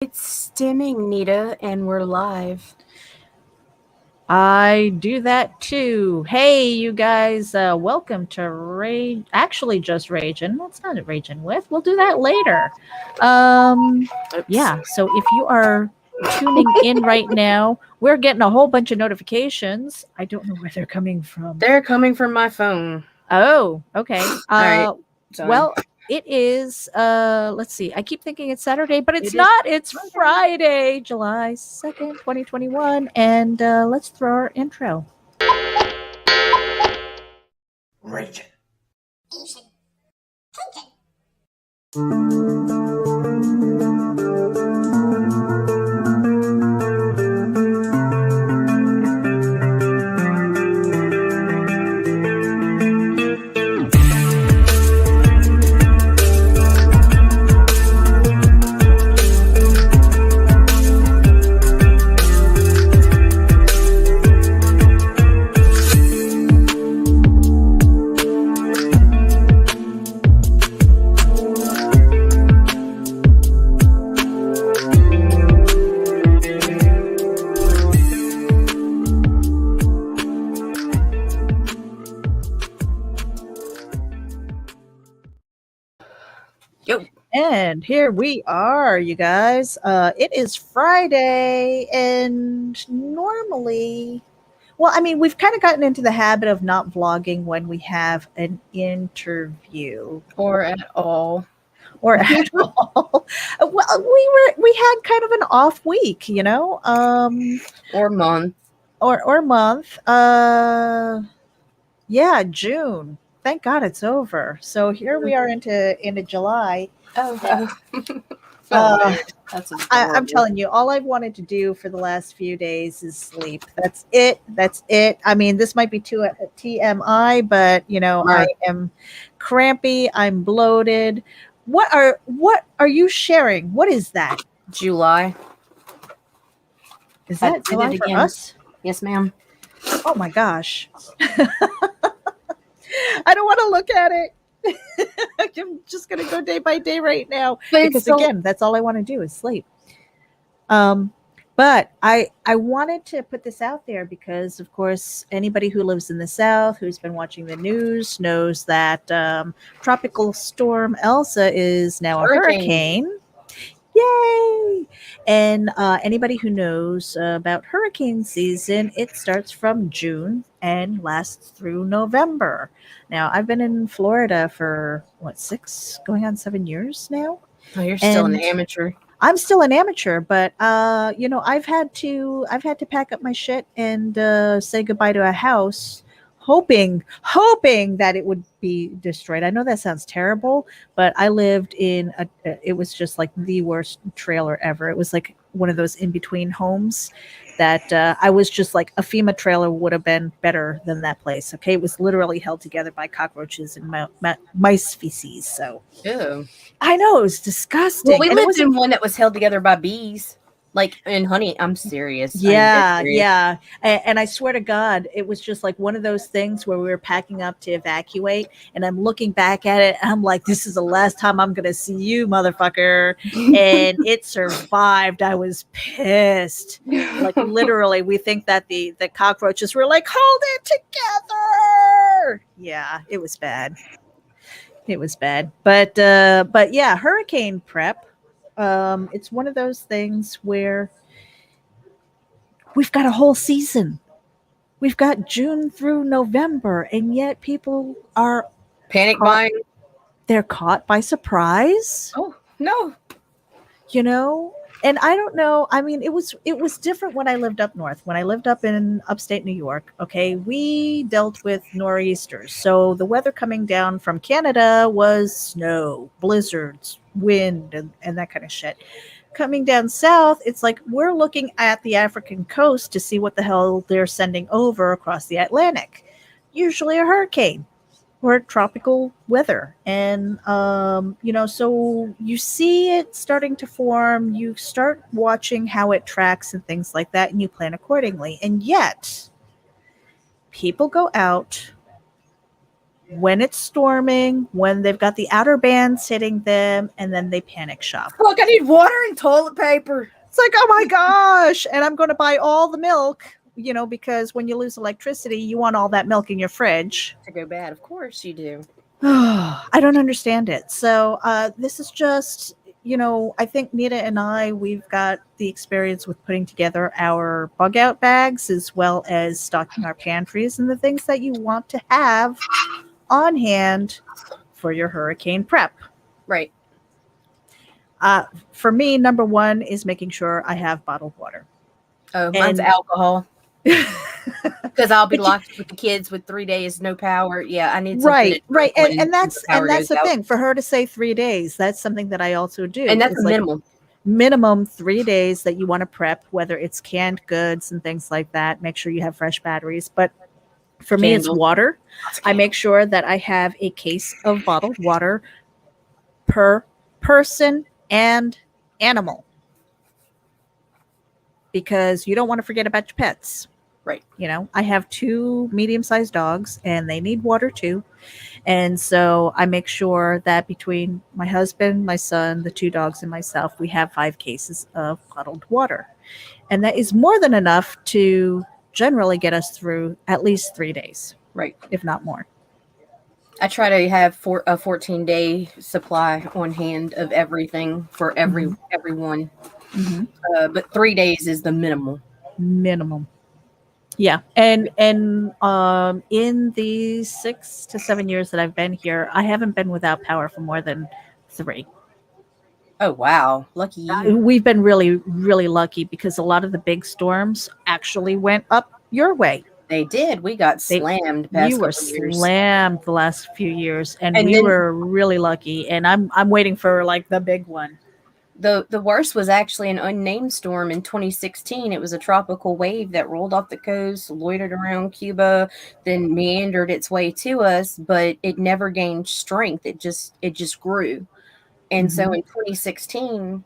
It's stimming, Nita, and we're live. I do that too. Hey, you guys, welcome to Rage. Actually, just Ragin. That's not a Ragin with. We'll do that later. Oops. Yeah. So if you are tuning in right now, we're getting a whole bunch of notifications. I don't know where they're coming from. They're coming from my phone. Oh, okay. right. Sorry. Well, it is let's see. I keep thinking it's Saturday, but it's It is not. It's Friday, July 2nd, 2021, and let's throw our intro. Raging. Yo. And here we are, you guys. It is Friday, and normally, well, I mean, we've kind of gotten into the habit of not vlogging when we have an interview Or at all. or at all. Well, we had kind of an off week, Or month. or month. Yeah, June. Thank God it's over. So here we are into July. Oh. That's I'm telling you, all I've wanted to do for the last few days is sleep. That's it. That's it. I mean, this might be too TMI, but Right. I am crampy. I'm bloated. What are you sharing? What is that? July. Is I that did July it for again. us? Yes, ma'am. Oh my gosh. I don't want to look at it. I'm just going to go day by day right now because again, that's all I want to do is sleep. But I wanted to put this out there because, of course, anybody who lives in the South who's been watching the news knows that Tropical Storm Elsa is now a hurricane. Yay! And anybody who knows about hurricane season, it starts from June and lasts through November. Now, I've been in Florida for going on 7 years now. Oh, you're still an And amateur. I'm still an amateur, but I've had to pack up my shit and say goodbye to a house, hoping that it would be destroyed. I know that sounds terrible, but I lived in it was just like the worst trailer ever. It was like one of those in between homes that I was just like a FEMA trailer would have been better than that place. Okay, it was literally held together by cockroaches and mice feces. So Ew. I know it was disgusting. Well, we And it lived was in one that was held together by bees. Like in honey. I'm serious. Yeah, I'm serious. yeah. And I swear to God, it was just like one of those things where we were packing up to evacuate, and I'm looking back at it, and I'm like, this is the last time I'm going to see you, motherfucker. And it survived. I was pissed. Like, literally, we think that the cockroaches were like, hold it together. Yeah, it was bad. It was bad. But yeah, hurricane prep. It's one of those things where we've got a whole season. We've got June through November, and yet people are Panic buying. They're caught by surprise. Oh no. And I don't know. I mean, it was different when I lived up north. When I lived up in upstate New York, okay, we dealt with nor'easters. So the weather coming down from Canada was snow, blizzards, wind, and that kind of shit. Coming down south, it's like we're looking at the African coast to see what the hell they're sending over across the Atlantic. Usually a hurricane or tropical weather. And, so you see it starting to form, you start watching how it tracks and things like that, and you plan accordingly. And yet, people go out when it's storming, when they've got the outer bands hitting them, and then they panic shop. Look, I need water and toilet paper. It's like, oh my gosh. And I'm going to buy all the milk, because when you lose electricity, you want all that milk in your fridge. To go bad, of course you do. I don't understand it. So this is just, I think Nita and we've got the experience with putting together our bug out bags as well as stocking our pantries and the things that you want to have on hand for your hurricane prep. Right. For me, number one is making sure I have bottled water. Oh, mine's alcohol. Because I'll be locked with the kids with 3 days, no power. Yeah, I need something. Right. And that's the thing. For her to say 3 days, that's something that I also do. And that's a minimum 3 days that you want to prep, whether it's canned goods and things like that. Make sure you have fresh batteries. But for me, it's water. I make sure that I have a case of bottled water per person and animal, because you don't want to forget about your pets. Right. I have 2 medium-sized dogs and they need water too. And so I make sure that between my husband, my son, the 2 dogs, and myself, we have 5 cases of bottled water. And that is more than enough to generally get us through at least 3 days. Right. If not more. I try to have a 14-day supply on hand of everything for everyone. Mm-hmm. But 3 days is the minimum. Yeah. And in the 6 to 7 years that I've been here, I haven't been without power for more than 3. Oh, wow. Lucky you. We've been really, really lucky because a lot of the big storms actually went up your way. They did. We got slammed. We were slammed the last few years, and we were really lucky. And I'm waiting for like the big one. The worst was actually an unnamed storm in 2016. It was a tropical wave that rolled off the coast, loitered around Cuba, then meandered its way to us, but it never gained strength. It just grew. And so in 2016,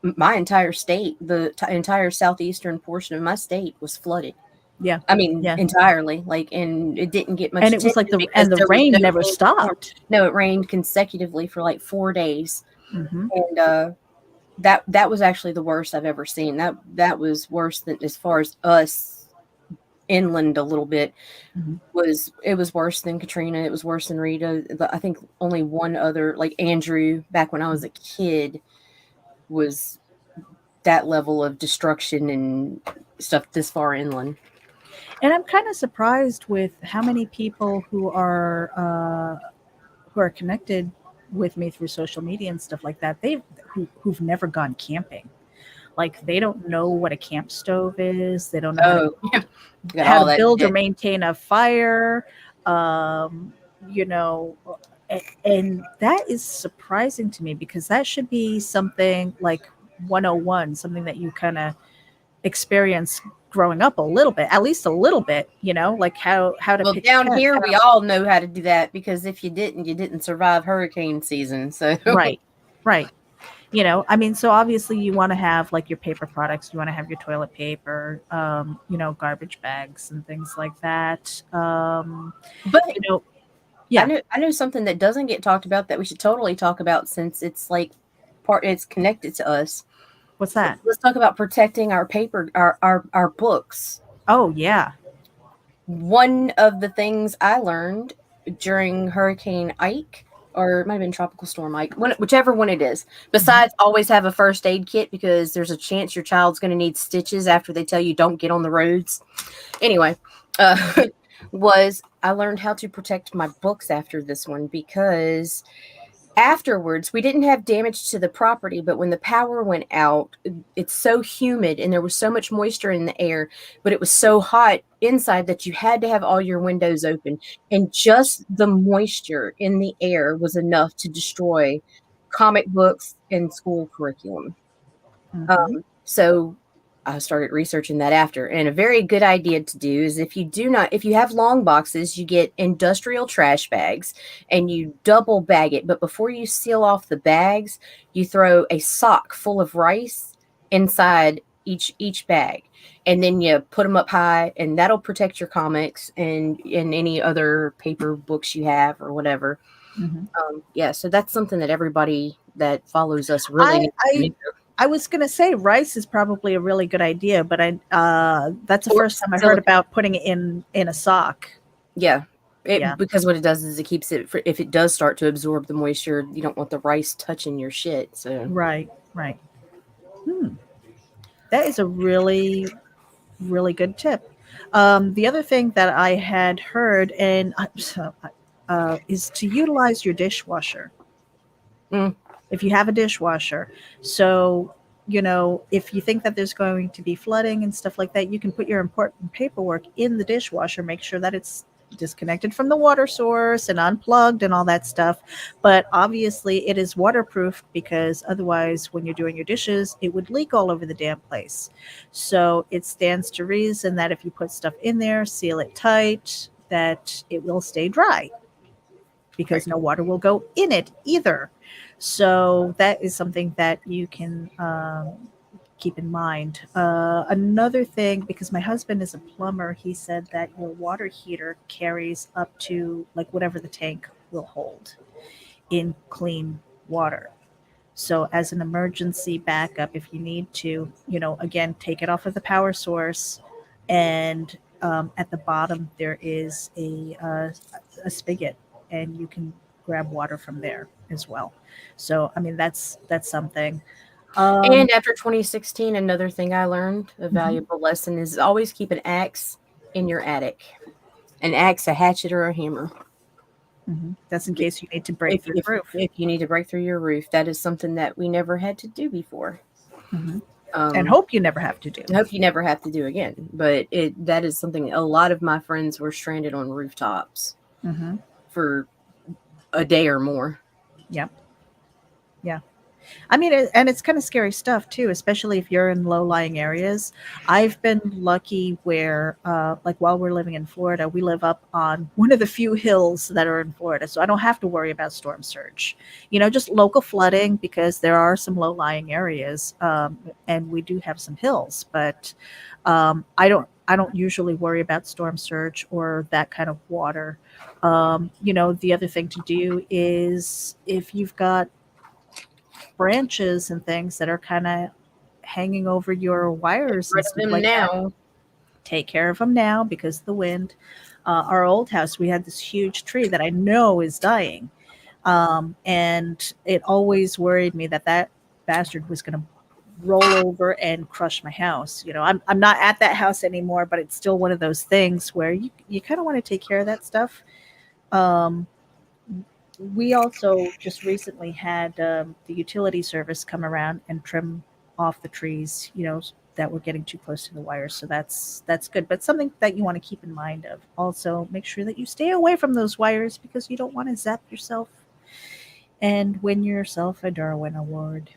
my entire state, the entire southeastern portion of my state was flooded. Yeah. I mean, entirely. And it didn't get much. And it was like the rain never stopped. No, it rained consecutively for like 4 days. Mm-hmm. And that was actually the worst I've ever seen. That was worse than, as far as us inland a little bit, it was worse than Katrina. It was worse than Rita. I think only one other, like Andrew, back when I was a kid, was that level of destruction and stuff this far inland. And I'm kind of surprised with how many people who are connected with me through social media and stuff like that, who've never gone camping. Like, they don't know what a camp stove is. They don't know how to build or maintain a fire. And that is surprising to me, because that should be something like 101, something that you kind of experience growing up a little bit, at least a little bit, like how to. Well, down here we all know how to do that, because if you didn't survive hurricane season. So right. So obviously you want to have like your paper products, you want to have your toilet paper, garbage bags and things like that. But I know something that doesn't get talked about that we should totally talk about, since it's like it's connected to us. What's that? Let's talk about protecting our paper, our books. Oh, yeah. One of the things I learned during Hurricane Ike, or it might have been Tropical Storm Ike, whichever one it is, besides always have a first aid kit, because there's a chance your child's going to need stitches after they tell you don't get on the roads. Anyway, was I learned how to protect my books after this one, because afterwards, we didn't have damage to the property, but when the power went out, it's so humid and there was so much moisture in the air, but it was so hot inside that you had to have all your windows open. And just the moisture in the air was enough to destroy comic books and school curriculum. So I started researching that after. And a very good idea to do is, if you have long boxes, you get industrial trash bags and you double bag it. But before you seal off the bags, you throw a sock full of rice inside each bag, and then you put them up high, and that'll protect your comics and any other paper books you have or whatever. Mhm. Yeah, so that's something that everybody that follows us really I needs to I do. I was gonna say rice is probably a really good idea, but that's the Or first time I heard silicone. about putting it in a sock. Yeah. Yeah, Because what it does is it keeps it if it does start to absorb the moisture, you don't want the rice touching your shit. So right, right. Hmm. That is a really, really good tip. The other thing that I had heard is to utilize your dishwasher. mm, If you have a dishwasher, so if you think that there's going to be flooding and stuff like that, you can put your important paperwork in the dishwasher, make sure that it's disconnected from the water source and unplugged and all that stuff. But obviously it is waterproof, because otherwise when you're doing your dishes it would leak all over the damn place. So it stands to reason that if you put stuff in there, seal it tight, that it will stay dry, right. because no water will go in it either. So that is something that you can keep in mind. Another thing, because my husband is a plumber, he said that your water heater carries up to like whatever the tank will hold in clean water. So, as an emergency backup, if you need to, again, take it off of the power source, and at the bottom there is a spigot, and you can grab water from there as well. So, I mean, that's something. Um, And after 2016, another thing I learned, a mhm, valuable lesson, is always keep an axe in your attic. An axe, a hatchet, or a hammer. mhm. That's in Be- case you need to break through the roof. If you need to break through your roof, that is something that we never had to do before. Mhm. And Um, hope you never have to do. I hope you never have to do again. But that is something a lot of my friends were stranded on rooftops Hmm. for a day or more. Yep. Yeah. I mean, and it's kind of scary stuff too, especially if you're in low-lying areas. I've been lucky where, like, while we're living in Florida, we live up on one of the few hills that are in Florida, so I don't have to worry about storm surge. Just local flooding, because there are some low-lying areas, and we do have some hills, but I don't usually worry about storm surge or that kind of water. The other thing to do is, if you've got branches and things that are kind of hanging over your wires and Rid of stuff them like that, now. take care of them now, because of the wind. Our old house, we had this huge tree that I know is dying. And it always worried me that that bastard was going to roll over and crush my house. I'm not at that house anymore, but it's still one of those things where you kind of want to take care of that stuff. Um, we also just recently had the utility service come around and trim off the trees, that were getting too close to the wires. So that's good, but something that you want to keep in mind of. Also, make sure that you stay away from those wires, because you don't want to zap yourself and win yourself a Darwin Award.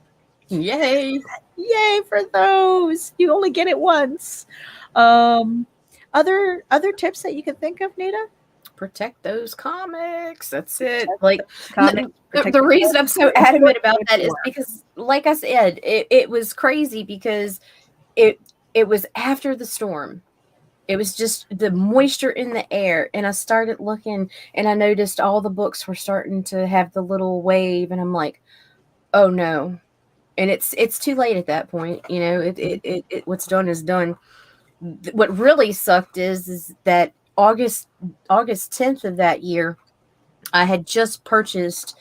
Yay! Yay for those! You only get it once. Um, other tips that you can think of, Nita? Protect those comics. That's it. Protect Like those comics. Protect the the reason books. I'm so Enjoy adamant about the that is paperwork. because, like I said, it was crazy because it it was after the storm. It was just the moisture in the air, and I started looking, and I noticed all the books were starting to have the little wave, and I'm like, oh no. And it's too late at that point. What's done is done. What really sucked is that August 10th of that year, I had just purchased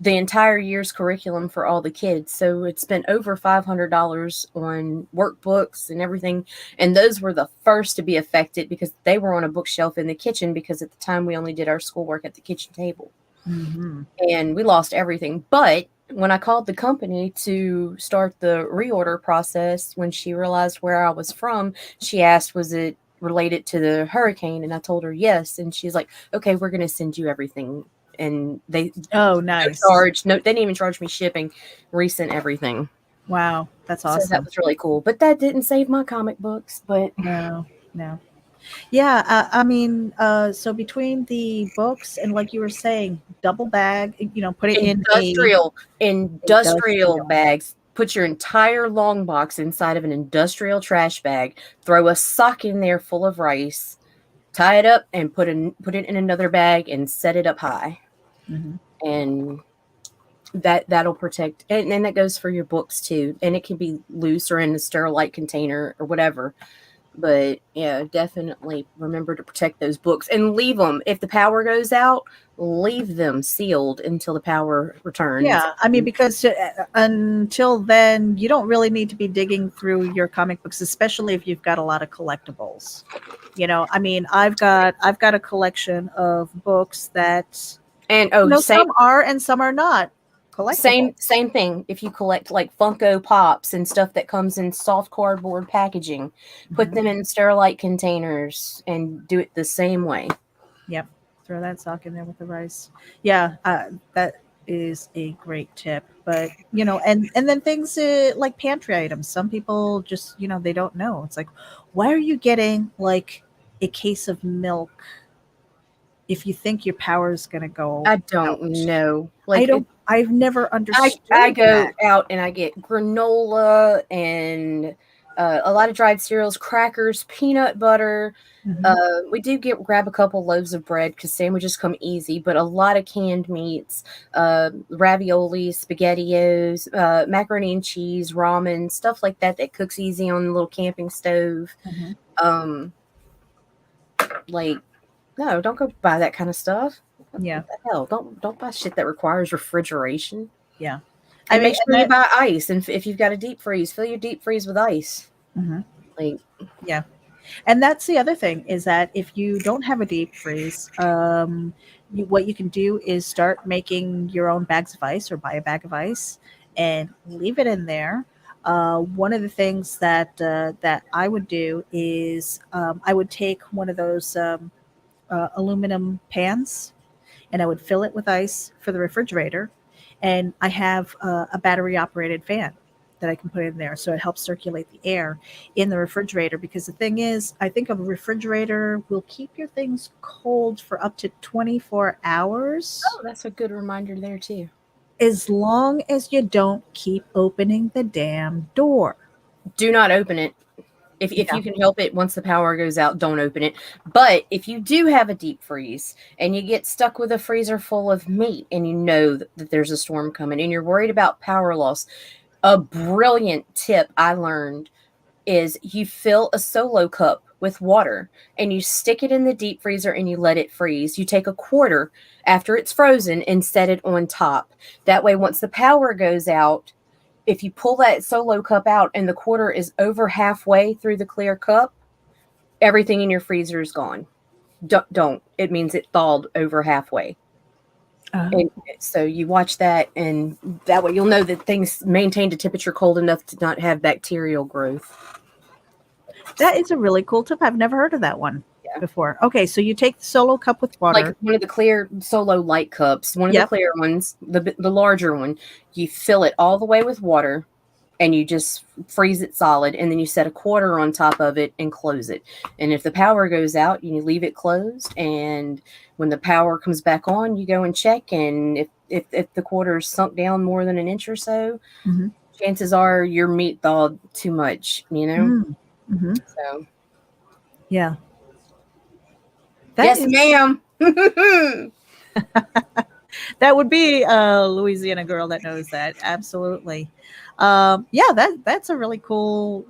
the entire year's curriculum for all the kids. So it spent over $500 on workbooks and everything. And those were the first to be affected because they were on a bookshelf in the kitchen, because at the time we only did our schoolwork at the kitchen table. Mm-hmm. And we lost everything. But when I called the company to start the reorder process, when she realized where I was from, she asked, was it related to the hurricane? And I told her yes. And she's like, okay, we're going to send you everything. And they Oh, no nice. charge, no, they didn't even charge me shipping, resent everything. Wow, that's So that awesome. was really cool. But that didn't save my comic books. But No, no. Yeah, I mean, so between the books and, like you were saying, double bag, put it in a industrial industrial. bags. put your entire long box inside of an industrial trash bag, throw a sock in there full of rice, tie it up, and put it in another bag and set it up high. Mhm. And that'll protect, and that goes for your books too. And it can be loose or in a sterilite container or whatever. But yeah, definitely remember to protect those books and leave them. If the power goes out, leave them sealed until the power returns. Yeah, I mean, because until then, you don't really need to be digging through your comic books, especially if you've got a lot of collectibles. I mean, I've got a collection of books that And oh, some are and some are not collectible. same thing. If you collect like Funko Pops and stuff that comes in soft cardboard packaging, put Mhm. them in sterilite containers and do it the same way. Yep, throw that sock in there with the rice. Yeah, that is a great tip. But and then things like pantry items. Some people just they don't know. It's like, why are you getting like a case of milk if you think your power is going to go I don't out? know. I Like don't. I've never I understood go that. out and I get granola and a lot of dried cereals, crackers, peanut butter. Mhm. We do grab a couple loaves of bread because sandwiches come easy, but a lot of canned meats, ravioli, spaghettios, macaroni and cheese, ramen, stuff like that that cooks easy on the little camping stove. Mhm. Um, like no, don't go buy that kind of stuff. Yeah, What the hell? Don't buy shit that requires refrigeration. yeah. I And mean, make and sure you that. buy ice. And if you've got a deep freeze, fill your deep freeze with ice. Mhm. Like, Yeah. And that's the other thing is that if you don't have a deep freeze, what you can do is start making your own bags of ice or buy a bag of ice and leave it in there. One of the things that I would do is I would take one of those aluminum pans and I would fill it with ice for the refrigerator. And I have a battery operated fan that I can put in there. So it helps circulate the air in the refrigerator. Because the thing is, I think a refrigerator will keep your things cold for up to 24 hours oh, that's a good reminder there too. as long as you don't keep opening the damn door. Do not open it. If Yeah. you can help it, once the power goes out, don't open it. But if you do have a deep freeze and you get stuck with a freezer full of meat and you know that there's a storm coming and you're worried about power loss, a brilliant tip I learned is you fill a solo cup with water and you stick it in the deep freezer and you let it freeze. You take a quarter after it's frozen and set it on top. That way, once the power goes out, if you pull that solo cup out and the quarter is over halfway through the clear cup, everything in your freezer is gone. Don't. It means it thawed over halfway. Uh, And so you watch that, and that way you'll know that things maintained a temperature cold enough to not have bacterial growth. that is a really cool tip. I've never heard of that one Yeah. before. Okay, so you take the solo cup with Like water. one of the clear solo light cups, one of the Yep. clear ones, the larger one, you fill it all the way with water and you just freeze it solid, and then you set a quarter on top of it and close it. And if the power goes out, you leave it closed, and when the power comes back on, you go and check, and if the quarter is sunk down more than an inch or so, Mhm. chances are your meat thawed too much, you know? Mm-hmm. So, Yeah. That yes, is ma'am. that would be a Louisiana girl that knows that. Absolutely. Yeah, that's a really cool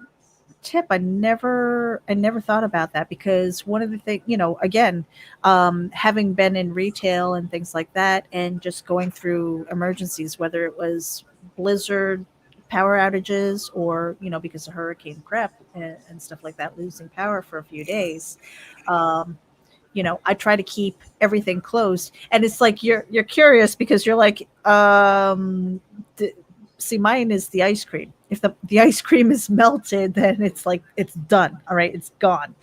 tip. I never thought about that because one of the things, again, having been in retail and things like that, and just going through emergencies, whether it was blizzard power outages or because of hurricane prep and stuff like that, losing power for a few days. Um, I try to keep everything closed. And it's like you're curious because you're like, see, mine is the ice cream. If the ice cream is melted, then it's like it's done. All right, it's gone.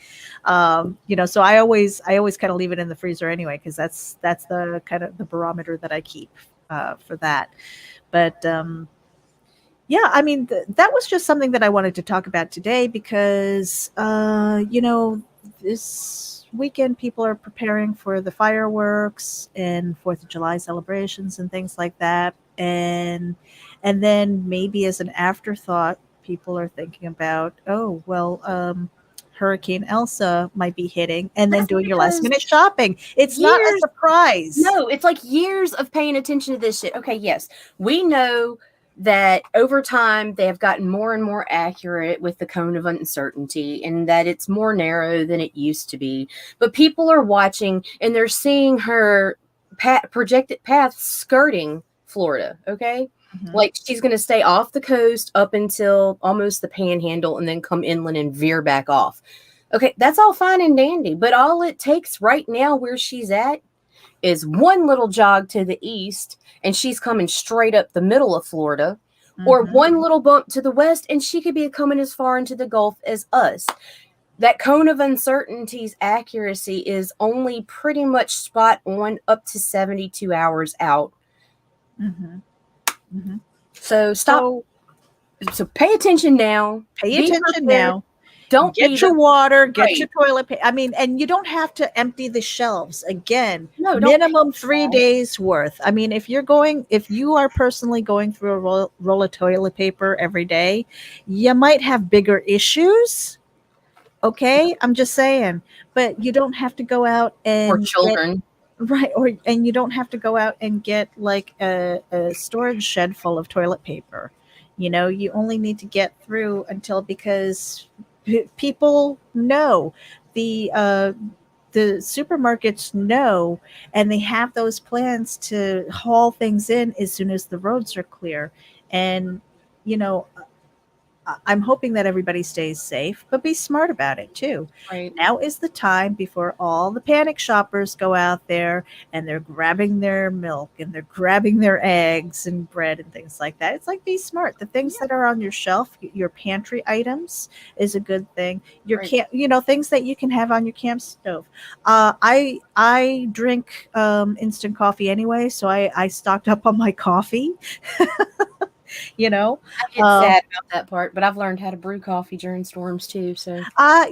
So I always kind of leave it in the freezer anyway because that's the kind of the barometer that I keep for that. But yeah, I mean, that was just something that I wanted to talk about today because, this weekend people are preparing for the fireworks and 4th of July celebrations and things like that. and then maybe as an afterthought, people are thinking about, oh well, Hurricane Elsa might be hitting, and then That's doing your last because minute shopping. It's not a years surprise. No, it's like years of paying attention to this shit. Okay, yes, we know that over time they have gotten more and more accurate with the cone of uncertainty and that it's more narrow than it used to be. But people are watching and they're seeing her projected path skirting Florida, okay? Mhm. Like she's going to stay off the coast up until almost the panhandle and then come inland and veer back off. Okay, that's all fine and dandy, but all it takes right now where she's at is one little jog to the east and she's coming straight up the middle of Florida, or Mhm. one little bump to the west and she could be coming as far into the Gulf as us. That cone of uncertainty's accuracy is only pretty much spot on up to 72 hours out. Mhm. Mhm. So stop. So pay attention now. Pay Be attention prepared. now. Don't be Get your the water, get your right. toilet paper. I mean, and you don't have to empty the shelves. Again, No, don't minimum panic 3 days worth. I mean, if you are personally going through a roll of toilet paper every day, you might have bigger issues. Okay, I'm just saying, but you don't have to go out for and get children. right, or and you don't have to go out and get like a storage shed full of toilet paper. You only need to get through until, because people know, the supermarkets know, and they have those plans to haul things in as soon as the roads are clear. And you know I'm hoping that everybody stays safe, but be smart about it too. Right. Now is the time before all the panic shoppers go out there and they're grabbing their milk and they're grabbing their eggs and bread and things like that. It's like, be smart. The things that are on your shelf, your pantry items, is a good thing. Your Right. camp, things that you can have on your camp stove. I drink instant coffee anyway, so I stocked up on my coffee. you know, I get uh, sad about that part, but I've learned how to brew coffee during storms too. So I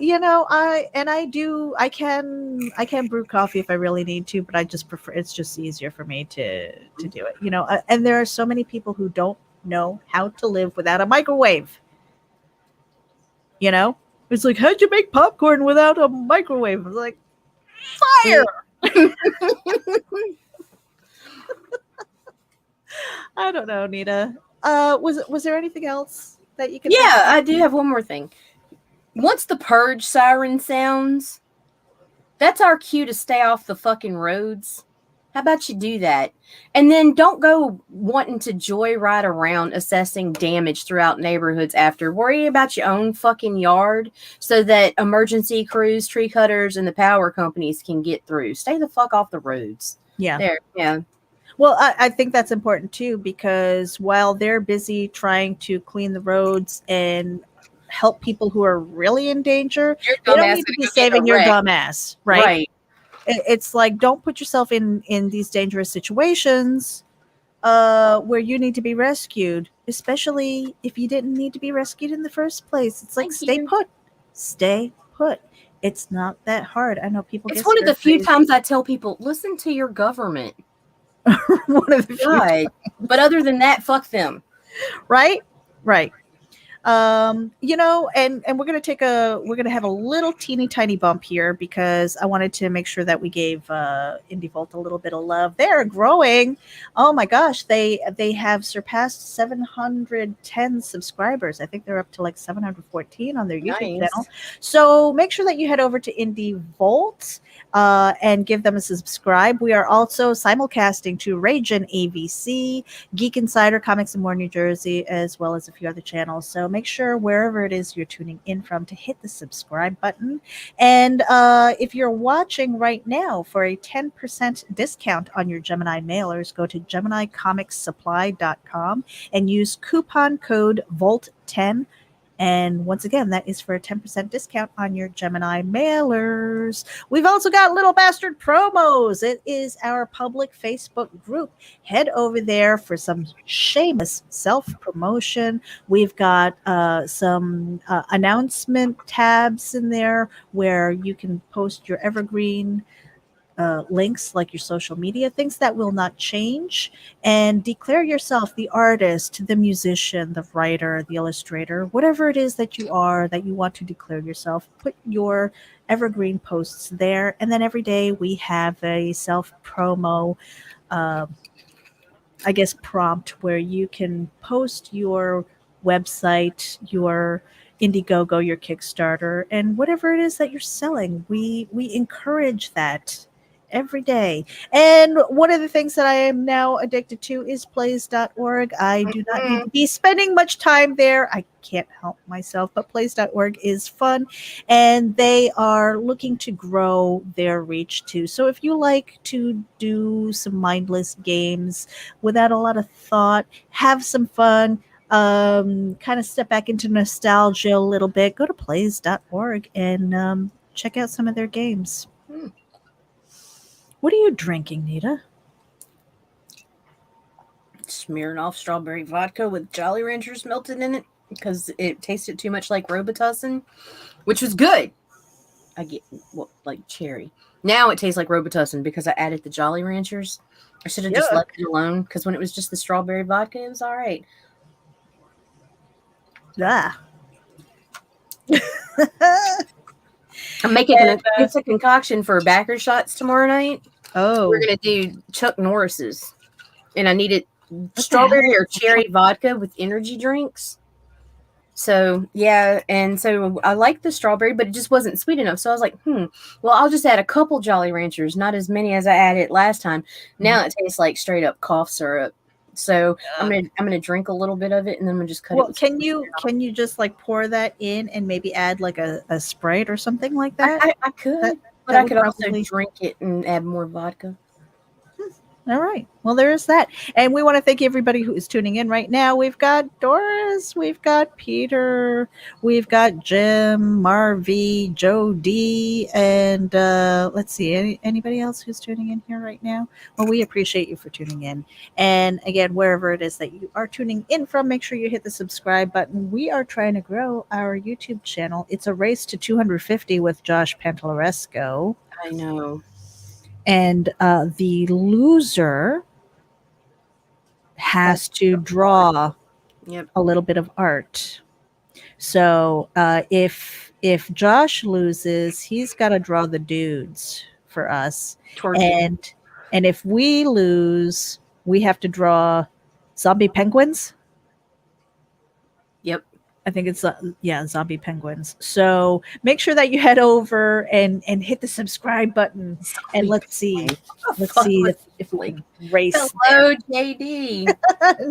can brew coffee if I really need to, but I just prefer, it's just easier for me to do it. And there are so many people who don't know how to live without a microwave. It's like, how'd you make popcorn without a microwave? It's like, fire. I don't know, Nita. Was there anything else that you could think yeah, of? I do have one more thing. Once the purge siren sounds, that's our cue to stay off the fucking roads. How about you do that? And then don't go wanting to joyride around assessing damage throughout neighborhoods after. Worry about your own fucking yard so that emergency crews, tree cutters, and the power companies can get through. Stay the fuck off the roads. Yeah. There, yeah. Well, I think that's important too, because while they're busy trying to clean the roads and help people who are really in danger, Your they don't dumbass need to gonna be go get in a saving your wreck. dumb ass, right? Right. It's like, don't put yourself in these dangerous situations where you need to be rescued, especially if you didn't need to be rescued in the first place. It's like, Thank stay you. put, stay put. It's not that hard. I know people It's get one of the scared few crazy. times I tell people, listen to your government. One of the few God. But other than that, fuck them. right and we're gonna have a little teeny tiny bump here, because I wanted to make sure that we gave Indie Vault a little bit of love. They're growing. Oh my gosh, they have surpassed 710 subscribers. I think they're up to like 714 on their YouTube Nice. channel. So make sure that you head over to Indie Vault and give them a subscribe. We are also simulcasting to RAGIN, AVC, Geek Insider, Comics and More New Jersey, as well as a few other channels. So make sure wherever it is you're tuning in from to hit the subscribe button. And if you're watching right now, for a 10% discount on your Gemini mailers, go to GeminiComicsSupply.com and use coupon code VOLT10. And once again, that is for a 10% discount on your Gemini mailers. We've also got Little Bastard Promos. It is our public Facebook group. Head over there for some shameless self-promotion. We've got some announcement tabs in there where you can post your evergreen links like your social media, things that will not change, and declare yourself the artist, the musician, the writer, the illustrator, whatever it is that you are, that you want to declare yourself. Put your evergreen posts there, and then every day we have a self promo, I guess, prompt where you can post your website, your Indiegogo, your Kickstarter, and whatever it is that you're selling. We encourage that every day. And one of the things that I am now addicted to is plays.org. I do not need to be spending much time there. I can't help myself, but plays.org is fun, and they are looking to grow their reach too. So if you like to do some mindless games without a lot of thought, have some fun, kind of step back into nostalgia a little bit, go to plays.org and check out some of their games. What are you drinking, Nita? Smirnoff strawberry vodka with Jolly Ranchers melted in it because it tasted too much like Robitussin, which was good. I get like cherry. Now it tastes like Robitussin because I added the Jolly Ranchers. I should have just left it alone because when it was just the strawberry vodka, it was all right. Ah. I'm making it's a concoction for backer shots tomorrow night. Oh, we're gonna do Chuck Norris's, and I needed strawberry or cherry vodka with energy drinks. So yeah, and so I liked the strawberry, but it just wasn't sweet enough. So I was like, well, I'll just add a couple Jolly Ranchers, not as many as I added last time. Now it tastes like straight up cough syrup. So I'm gonna drink a little bit of it, and then I'm gonna just cut it. With can you just like pour that in and maybe add like a Sprite or something like that? I could, but I could also drink it and add more vodka. All right. Well, there's that. And we want to thank everybody who is tuning in right now. We've got Doris, we've got Peter, we've got Jim, Marvy, Joe D, and let's see, anybody else who's tuning in here right now? Well, we appreciate you for tuning in. And again, wherever it is that you are tuning in from, make sure you hit the subscribe button. We are trying to grow our YouTube channel. It's a race to 250 with Josh Pantalaresco. I know. And the loser has to draw a little bit of art. So if Josh loses, he's got to draw the dudes for us. And if we lose, we have to draw zombie penguins. Yep. I think it's zombie penguins. So make sure that you head over and hit the subscribe button, and let's see if we can race. Hello, JD.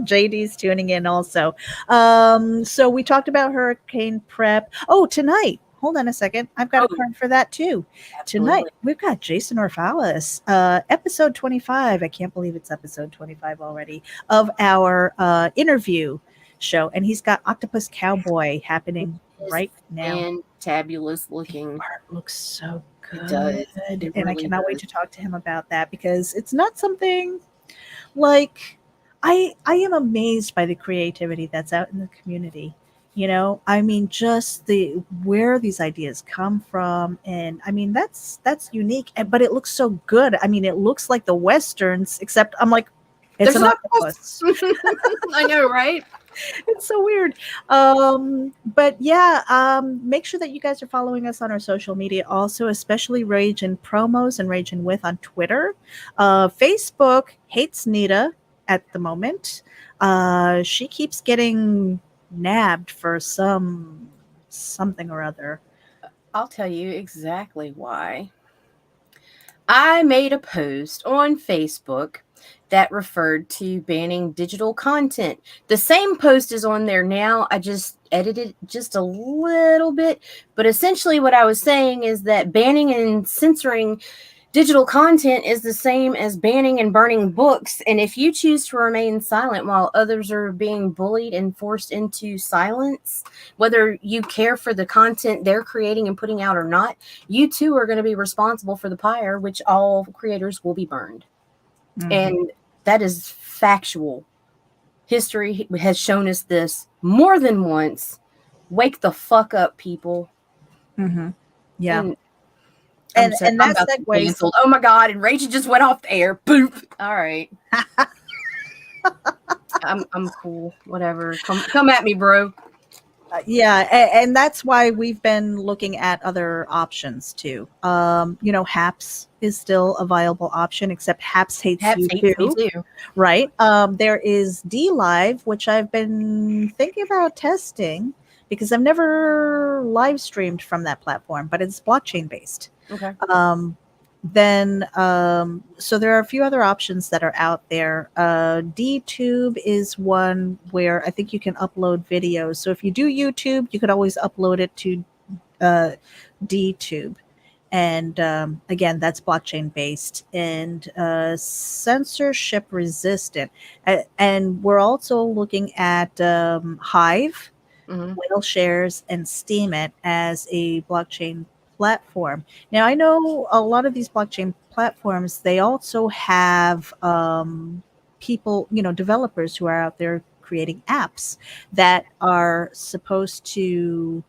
JD's tuning in also. So we talked about hurricane prep. Oh, tonight. Hold on a second. I've got a card for that too. Absolutely. Tonight we've got Jason Orfalis, episode 25. I can't believe it's episode 25 already of our interview show, and he's got Octopus Cowboy happening right now. Fantabulous looking. The art looks so good. It does. And I cannot wait to talk to him about that, because it's not something like I am amazed by the creativity that's out in the community. You know, I mean, just where these ideas come from, and I mean that's unique, but it looks so good. I mean, it looks like the Westerns, except I'm like, it's an octopus. I know, right? It's so weird. But yeah, make sure that you guys are following us on our social media also, especially Ragin Promos and Ragin With on Twitter. Facebook hates Nita at the moment. She keeps getting nabbed for something or other. I'll tell you exactly why. I made a post on Facebook that referred to banning digital content. The same post is on there now. I just edited just a little bit, but essentially what I was saying is that banning and censoring digital content is the same as banning and burning books. And if you choose to remain silent while others are being bullied and forced into silence, whether you care for the content they're creating and putting out or not, you too are going to be responsible for the pyre, which all creators will be burned. Mm-hmm. And that is factual. History has shown us this more than once. Wake the fuck up, people. Mm-hmm. Yeah. And And I'm that about to be segues. canceled. Oh my god! And Rachel just went off the air. Boop. All right. I'm cool. Whatever. Come at me, bro. Yeah, and that's why we've been looking at other options too. Haps is still a viable option, except Haps hates Haps you hates me too, too. right? There is D Live, which I've been thinking about testing because I've never live streamed from that platform, but it's blockchain based. Okay. So there are a few other options that are out there. DTube is one where I think you can upload videos. So if you do YouTube, you could always upload it to uh, DTube. And again, that's blockchain based and censorship resistant. And we're also looking at Hive, Mm-hmm. Whale Shares, and Steemit as a blockchain platform. Now, I know a lot of these blockchain platforms, they also have people, developers who are out there creating apps that are supposed to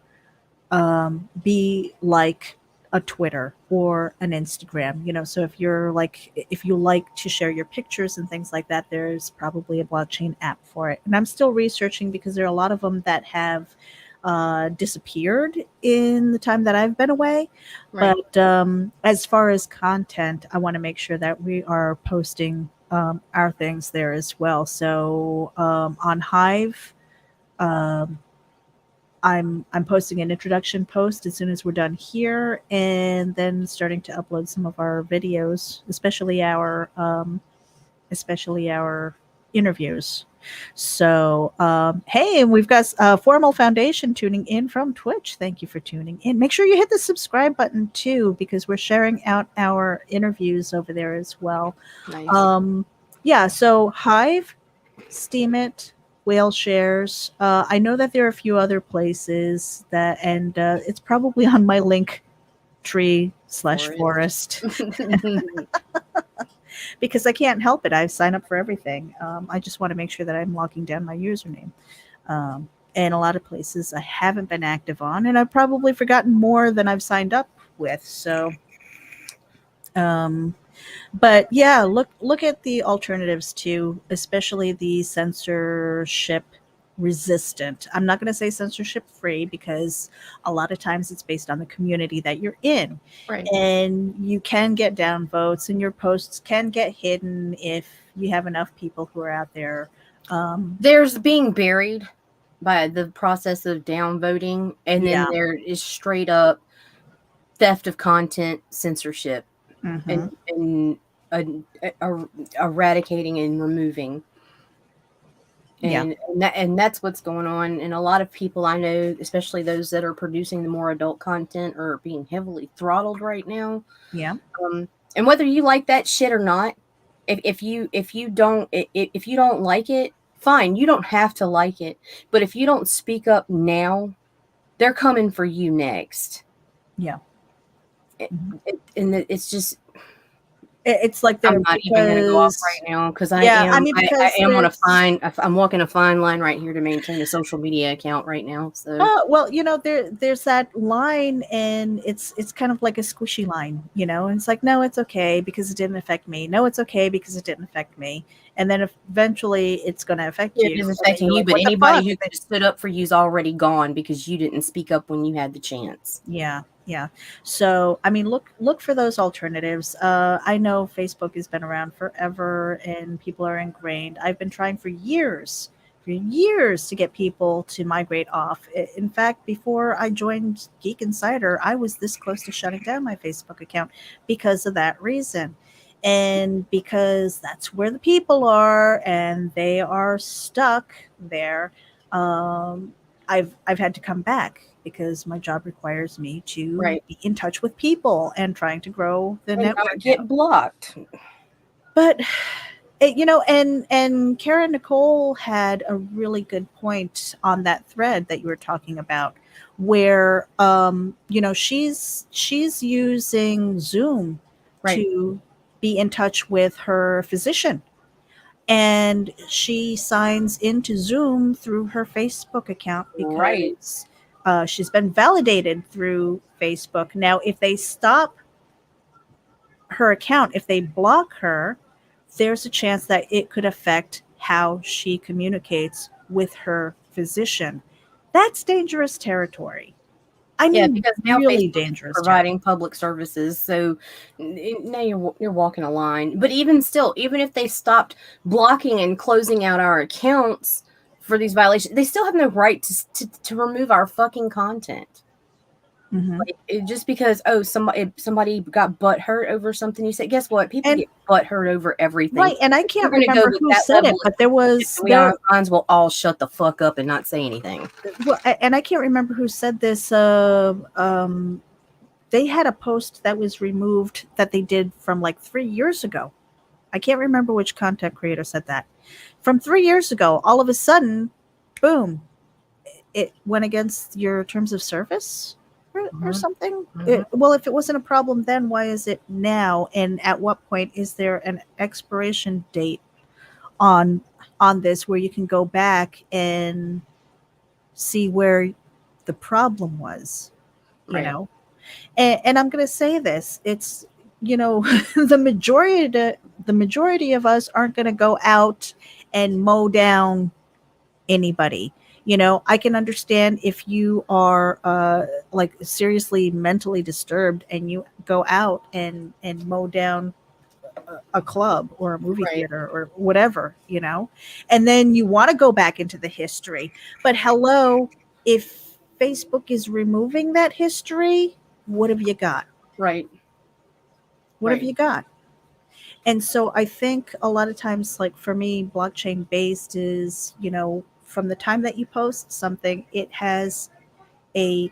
be like a Twitter or an Instagram, so if you like to share your pictures and things like that, there's probably a blockchain app for it. And I'm still researching because there are a lot of them that have disappeared in the time that I've been away. Right. But as far as content, I want to make sure that we are posting our things there as well. So on Hive, um, I'm posting an introduction post as soon as we're done here, and then starting to upload some of our videos, especially our interviews. So, hey, and we've got Formal Foundation tuning in from Twitch. Thank you for tuning in. Make sure you hit the subscribe button too, because we're sharing out our interviews over there as well. Nice. Yeah, so Hive, Steemit, Whale Shares. I know that there are a few other places and it's probably on my link tree / forest because I can't help it. I've signed up for everything. I just want to make sure that I'm locking down my username. And a lot of places I haven't been active on, and I've probably forgotten more than I've signed up with. So, but yeah, look at the alternatives too, especially the censorship resistant. I'm not going to say censorship free because a lot of times it's based on the community that you're in. Right. And you can get down votes and your posts can get hidden if you have enough people who are out there. There's being buried by the process of downvoting, and then Yeah. there is straight up theft of content, censorship, Mm-hmm. and eradicating and removing. Yeah. And that's what's going on. And a lot of people I know, especially those that are producing the more adult content, are being heavily throttled right now. Yeah. And whether you like that shit or not, if you don't like it, fine. You don't have to like it. But if you don't speak up now, they're coming for you next. Yeah. And it's just, It's like I'm not even going to go off because right now because yeah, I I mean, I because am on a there's fine. I'm walking a fine line right here to maintain a social media account right now. So well, there's that line, and it's kind of like a squishy line, and it's like, no, it's okay because it didn't affect me. No, it's okay because it didn't affect me. And then eventually it's going to affect it you. is And then affecting you're you, like, but what the anybody fuck? who could have stood up for you is already gone because you didn't speak up when you had the chance. Yeah, yeah. So, I mean, look for those alternatives. I know Facebook has been around forever, and people are ingrained. I've been trying for years to get people to migrate off. In fact, before I joined Geek Insider, I was this close to shutting down my Facebook account because of that reason. And because that's where the people are and they are stuck there. I've had to come back because my job requires me to Right. be in touch with people and trying to grow the And network not get out. blocked. But and Kara Nicole had a really good point on that thread that you were talking about, where she's using Zoom Right. to be in touch with her physician, and she signs into Zoom through her Facebook account Right. because she's been validated through Facebook. Now, if they stop her account, if they block her, there's a chance that it could affect how she communicates with her physician. That's dangerous territory. I Yeah, mean, because now really Facebook is dangerous providing territory. public services, so now you're walking a line. But even still, even if they stopped blocking and closing out our accounts for these violations, they still have no right to remove our fucking content. Hmm. Like, just because somebody got butt hurt over something you said. Guess what? People And get butt hurt over everything. right, and I If we're can't gonna go remember with who that said level it, of but there was we there. our minds will all shut the fuck up and not say anything. Well, and I can't remember who said this. They had a post that was removed that they did from like 3 years ago. I can't remember which content creator said that. From 3 years ago, all of a sudden, boom, it went against your terms of service or Mhm, something. mhm. Well, if it wasn't a problem then, why is it now? And at what point is there an expiration date on this where you can go back and see where the problem was? You Right, know, and I'm going to say this: it's the majority of us aren't going to go out and mow down anybody. I can understand if you are like seriously mentally disturbed and you go out and mow down a club or a movie right, theater or whatever, and then you want to go back into the history. But hello, if Facebook is removing that history, what have you got? right, What have right, you got? And so I think a lot of times, like for me, blockchain based is, from the time that you post something, it has a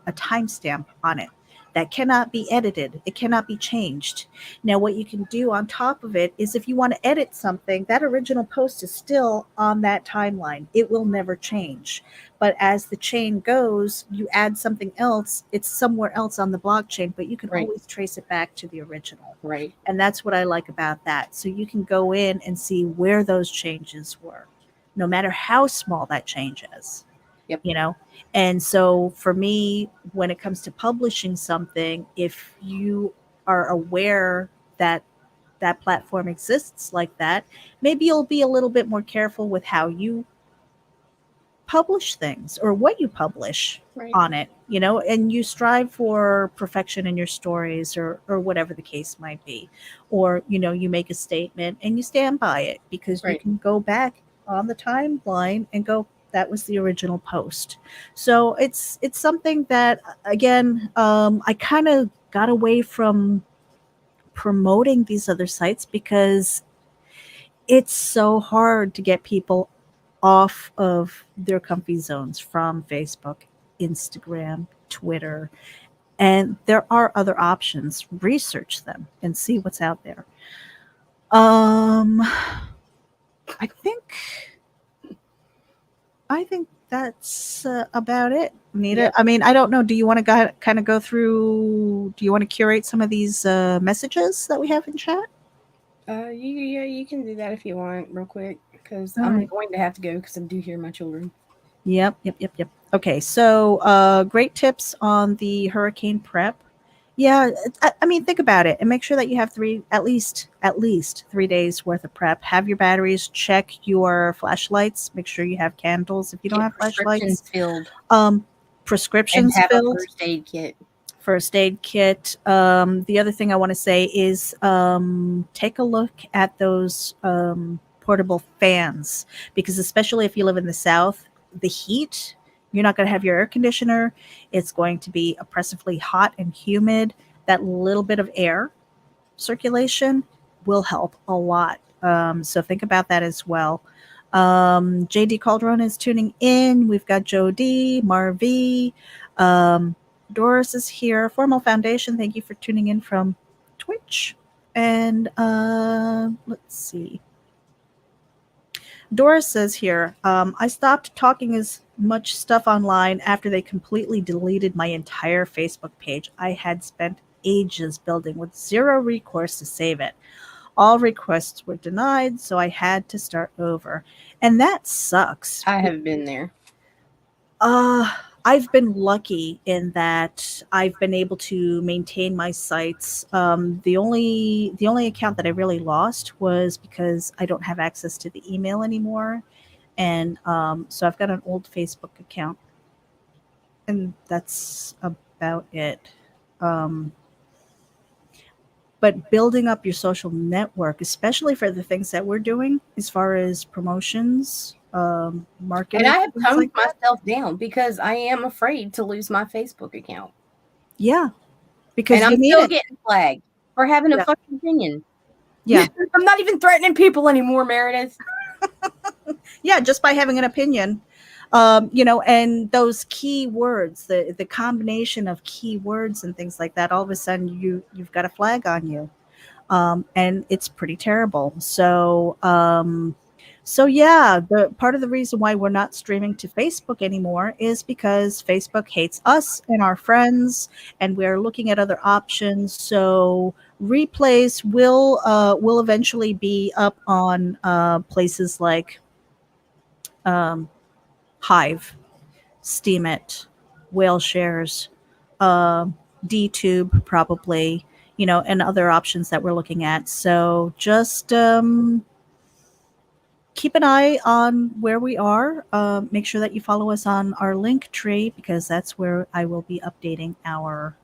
timestamp on it that cannot be edited. It cannot be changed. Now, what you can do on top of it is if you want to edit something, that original post is still on that timeline. It will never change. But as the chain goes, you add something else, it's somewhere else on the blockchain, but you can right, always trace it back to the original. right. And that's what I like about that. So you can go in and see where those changes were, no matter how small that change is, Yep. you know? And so for me, when it comes to publishing something, if you are aware that that platform exists like that, maybe you'll be a little bit more careful with how you publish things or what you publish Right, on it, and you strive for perfection in your stories or whatever the case might be. Or, you make a statement and you stand by it because you right. can go back on the timeline and go, that was the original post. So it's something that, again, I kind of got away from promoting these other sites because it's so hard to get people off of their comfy zones from Facebook, Instagram, Twitter. And there are other options. Research them and see what's out there. Um, I think that's about it, Nita. Yep. I mean, I don't know. Do you want to kind of go through? Do you want to curate some of these messages that we have in chat? Yeah, you can do that if you want, real quick, because All I'm right. going to have to go because I do hear my children. Yep, yep, yep, yep. Okay, so great tips on the hurricane prep. Yeah, I mean, think about it and make sure that you have at least 3 days worth of prep. Have your batteries. Check your flashlights. Make sure you have candles. If you don't Get have flashlights, prescriptions filled um, and prescriptions have a filled, first aid kit. first aid kit. The other thing I want to say is take a look at those portable fans because, especially if you live in the South, the heat, you're not going to have your air conditioner. It's going to be oppressively hot and humid. That little bit of air circulation will help a lot. So think about that as well. JD Calderon is tuning in. We've got Joe D, Marv. Um, Doris is here. Formal Foundation, thank you for tuning in from Twitch. And let's see. Doris says here, I stopped talking as much stuff online after they completely deleted my entire Facebook page. I had spent ages building with zero recourse to save it. All requests were denied, so I had to start over. And that sucks. I have been there. Uh, I've been lucky in that I've been able to maintain my sites. The only account that I really lost was because I don't have access to the email anymore, and so I've got an old Facebook account, and that's about it. Um, but building up your social network, especially for the things that we're doing, as far as promotions, And marketing, I have things toned like that. myself down because I am afraid to lose my Facebook account. Yeah, And because I'm you need still it. getting flagged for having a Yeah, fucking opinion. yeah, I'm not even threatening people anymore, Meredith. yeah. Just by having an opinion, and those key words, the combination of key words and things like that. All of a sudden, you've got a flag on you, and it's pretty terrible. So yeah, the part of the reason why we're not streaming to Facebook anymore is because Facebook hates us and our friends, and we're looking at other options. So replays will eventually be up on places like um, Hive, Steemit, Whale Shares, uh, DTube probably, and other options that we're looking at. So just keep an eye on where we are. Make sure that you follow us on our link tree because that's where I will be updating our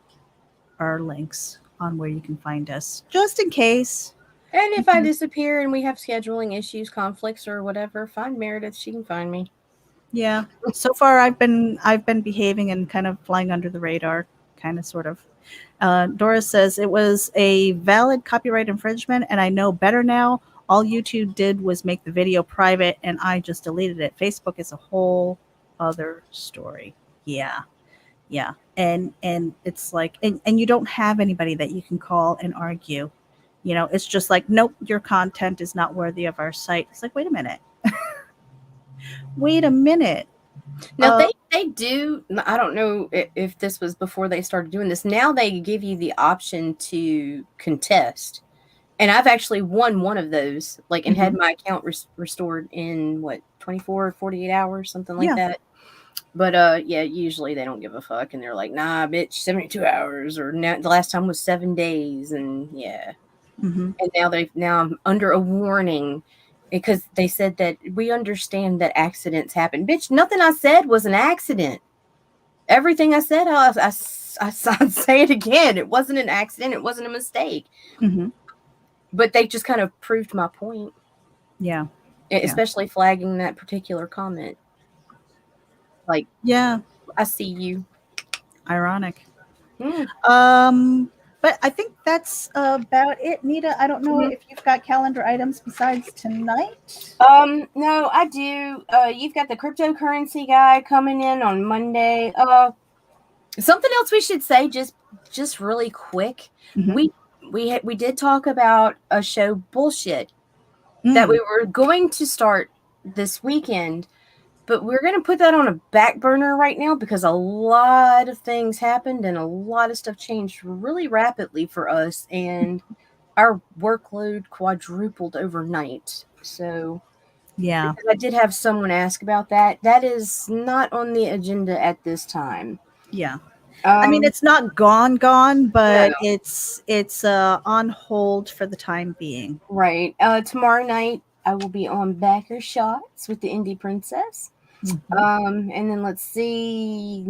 links on where you can find us, just in case. And if I disappear and we have scheduling issues, conflicts, or whatever, find Meredith. She can find me. Yeah. So far, I've been behaving and kind of flying under the radar, kind of, sort of. Doris says it was a valid copyright infringement, and I know better now. All YouTube did was make the video private, and I just deleted it. Facebook is a whole other story. Yeah, yeah, and it's like, and you don't have anybody that you can call and argue. It's just like, nope, your content is not worthy of our site. It's like, wait a minute, wait a minute. Now they do. I don't know if this was before they started doing this. Now they give you the option to contest, and I've actually won one of those. Like, and had Mhm. my account restored in what 24 or 48 hours, something like Yeah. that. But yeah, usually they don't give a fuck, and they're like, "Nah, bitch, 72 hours," or now the last time was 7 days, and yeah. Hmm. And now I'm under a warning because they said that we understand that accidents happen. Bitch, nothing I said was an accident. Everything I said, I'd say it again. It wasn't an accident. It wasn't a mistake. Hmm. But they just kind of proved my point, Yeah. Yeah. especially flagging that particular comment. Like, Yeah. I see you. Ironic. Hmm. But I think that's about it. Nita, I don't know Mhm. if you've got calendar items besides tonight. No, I do. You've got the cryptocurrency guy coming in on Monday. Something else we should say, just really quick. Hmm. We did talk about a show bullshit that Mm. we were going to start this weekend, but we're going to put that on a back burner right now because a lot of things happened and a lot of stuff changed really rapidly for us, and our workload quadrupled overnight. So, Yeah. because I did have someone ask about that, that is not on the agenda at this time. Yeah. I mean, Um, it's not gone, no. but it's on hold for the time being. Right. Tomorrow night I will be on Backer Shots with the Indie Princess. Hmm. And then let's see,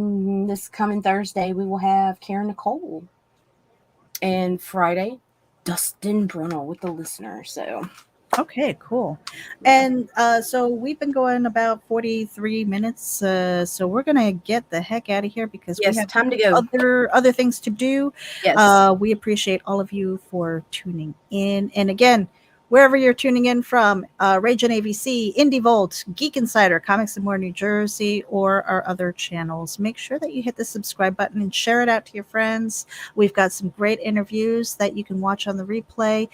this coming Thursday we will have Karen Nicole, and Friday Dustin Brunel with the listener. So Okay, cool. yeah. And so we've been going about 43 minutes. So we're gonna get the heck out of here because we Yes, have time to go. other things to do. Yes. We appreciate all of you for tuning in. And again, wherever you're tuning in from, Ragin AVC, Indie Volt, Geek Insider, Comics and More New Jersey, or our other channels, make sure that you hit the subscribe button and share it out to your friends. We've got some great interviews that you can watch on the replay.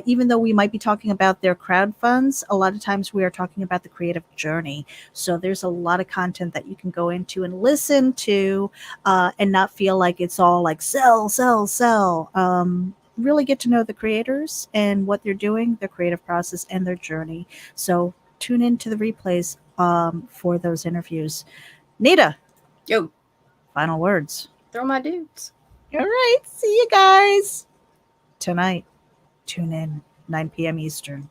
Even though we might be talking about their crowd funds, a lot of times we are talking about the creative journey. So there's a lot of content that you can go into and listen to, and not feel like it's all like sell, sell, sell. Really get to know the creators and what they're doing, their creative process, and their journey. So tune into the replays for those interviews. Nita, Yo. Final words. Throw my dudes. All right. See you guys tonight. Tune in, 9 p.m. Eastern.